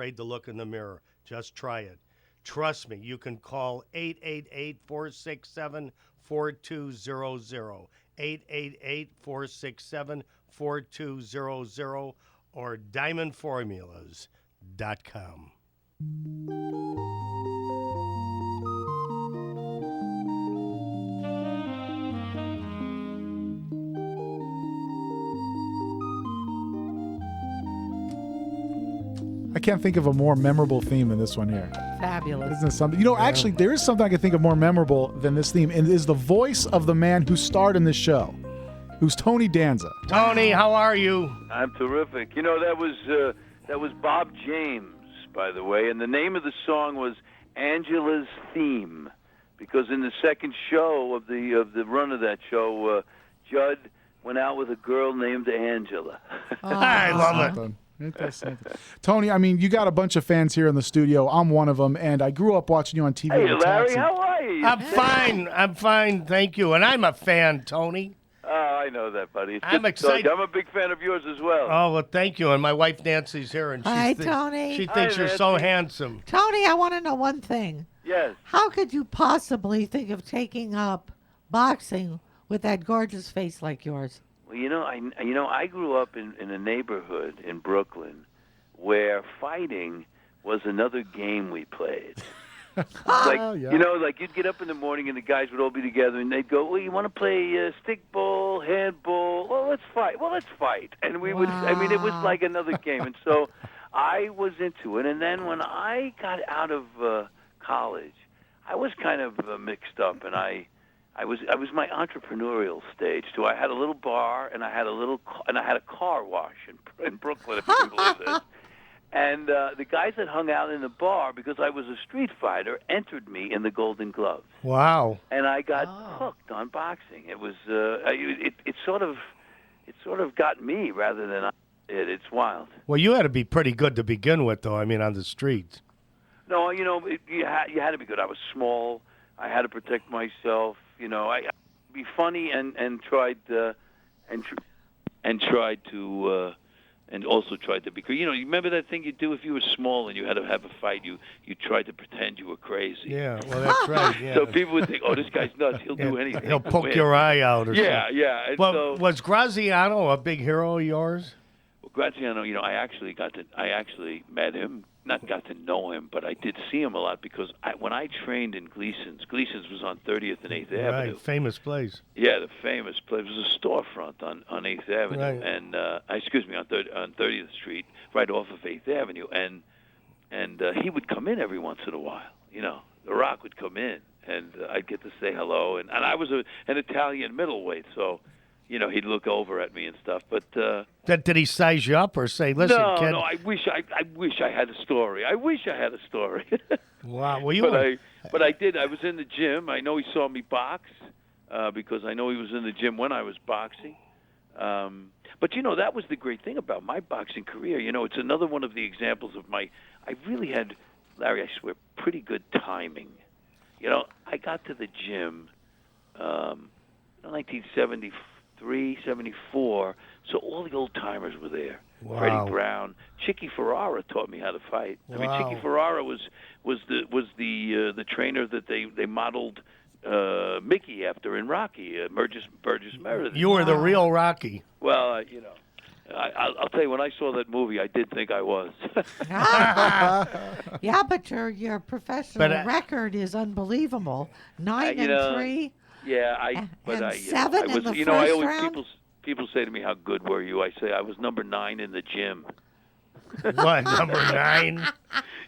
afraid to look in the mirror. Just try it. Trust me, you can call 888-467-4200, 888-467-4200, or diamondformulas.com. I can't think of a more memorable theme than this one here. Fabulous. Isn't it something? Actually, there is something I can think of more memorable than this theme, and it is the voice of the man who starred in this show, who's Tony Danza. Tony, how are you? I'm terrific. That was Bob James, by the way, and the name of the song was Angela's Theme, because in the second show of the run of that show, Judd went out with a girl named Angela. I love it. Tony, I mean, you got a bunch of fans here in the studio. I'm one of them, and I grew up watching you on TV. Hey, Larry, how are you? I'm fine, thank you. And I'm a fan, Tony. Oh, I know that, buddy. It's I'm good to talk. excited. I'm a big fan of yours as well. Oh, well, thank you. And my wife Nancy's here, and Hi, Tony. she thinks Hi, you're so Nancy. handsome. Tony, I want to know one thing. Yes. How could you possibly think of taking up boxing with that gorgeous face like yours? Well, I grew up in a neighborhood in Brooklyn where fighting was another game we played. Like you'd get up in the morning and the guys would all be together and they'd go, well, you want to play stickball, handball? Well, let's fight. And we would, it was like another game. And so I was into it. And then when I got out of college, I was kind of mixed up, and I was my entrepreneurial stage too. I had a little bar, and I had a car wash in Brooklyn, if you can believe this. And the guys that hung out in the bar, because I was a street fighter, entered me in the Golden Gloves. Wow. And I got hooked on boxing. It was it sort of got me rather than I did. It's wild. Well, you had to be pretty good to begin with, though. I mean, on the streets. No, you had to be good. I was small. I had to protect myself. I be funny and tried and also tried to be. You remember that thing you do if you were small and you had to have a fight? You tried to pretend you were crazy. Yeah, well, that's right. Yeah. So people would think, "Oh, this guy's nuts. He'll do anything. He'll poke your eye out or something." Yeah. And well, was Graziano a big hero of yours? Well, Graziano, I actually met him. Not got to know him, but I did see him a lot because when I trained in Gleason's was on 30th and 8th Avenue. Right, famous place. Yeah, the famous place. It was a storefront on 8th Avenue, right. And on 30th Street, right off of 8th Avenue, and he would come in every once in a while. The Rock would come in, and I'd get to say hello, and I was an Italian middleweight, so. He'd look over at me and stuff, but did he size you up or say, "Listen, kid"? No. I wish I had a story. Wow. Well, but I did. I was in the gym. I know he saw me box because I know he was in the gym when I was boxing. But that was the great thing about my boxing career. It's another one of the examples of I really had, Larry, I swear, pretty good timing. I got to the gym in 1973. 74, so all the old timers were there. Wow. Freddie Brown, Chicky Ferrara taught me how to fight. Wow. I mean, Chicky Ferrara was the trainer that they modeled Mickey after in Rocky, Burgess Meredith. You were the real Rocky. Well, I'll tell you, when I saw that movie, I did think I was. Yeah, but your professional record is unbelievable. 9-3. Yeah, I was. In the I first always round? people say to me, "How good were you?" I say I was number 9 in the gym. What, number 9?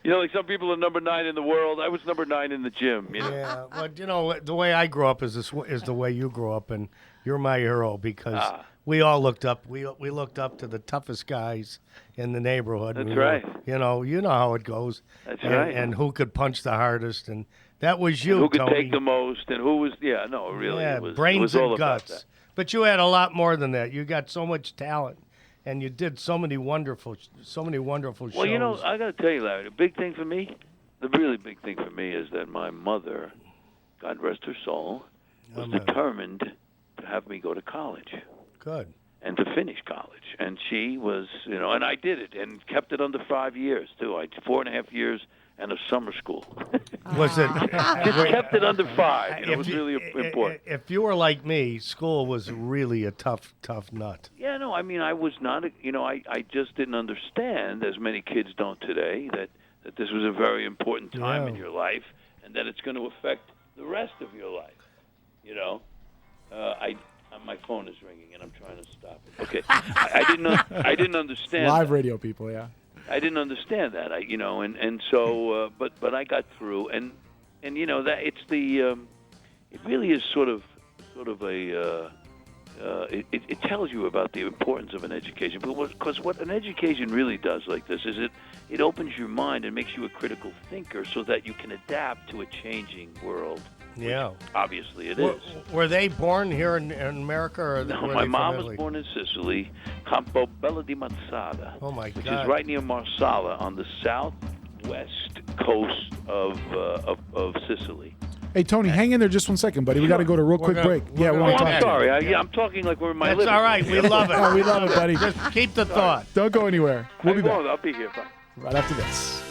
Like some people are number 9 in the world. I was number 9 in the gym. Yeah, but the way I grew up is the way you grew up, and you're my hero because we all looked up. We looked up to the toughest guys in the neighborhood. That's right. You know how it goes. That's right. And who could punch the hardest, and that was you, and who could Tony. take the most, and who was really. Yeah, it was, brains it was all and about guts. that. But you had a lot more than that. You got so much talent, and you did so many wonderful shows. Well, I got to tell you, Larry, the really big thing for me is that my mother, God rest her soul, was determined to have me go to college. Good. and to finish college. And she was, and I did it and kept it under 5 years too. 4.5 years and a summer school. Was it? Just kept it under 5. It was really important. If you were like me, school was really a tough nut. Yeah, no, I mean, I was not, I just didn't understand, as many kids don't today, that this was a very important time in your life, and that it's going to affect the rest of your life. My phone is ringing, and I'm trying to stop it. Okay, I didn't understand. Live radio people, yeah. I didn't understand that, so, but I got through, and that it's the, it really is sort of a, it tells you about the importance of an education, because what an education really does like this is it opens your mind and makes you a critical thinker, so that you can adapt to a changing world. Yeah, obviously it is. Were they born here in America? Or no, were my they mom from was Italy? born in Sicily, Campobello di Mansada, Oh my which God! is right near Marsala on the southwest coast of Sicily. Hey, Tony, hang in there just 1 second, buddy. We got to go to a real quick break. we're Yeah, we gonna- want to Oh, talk I'm to you. sorry. I'm talking like we're in my That's living all room. right. We love it. Oh, we love it, buddy. Just keep the thought. Don't go anywhere. We'll be I won't. back I'll be here. Bye. right after this.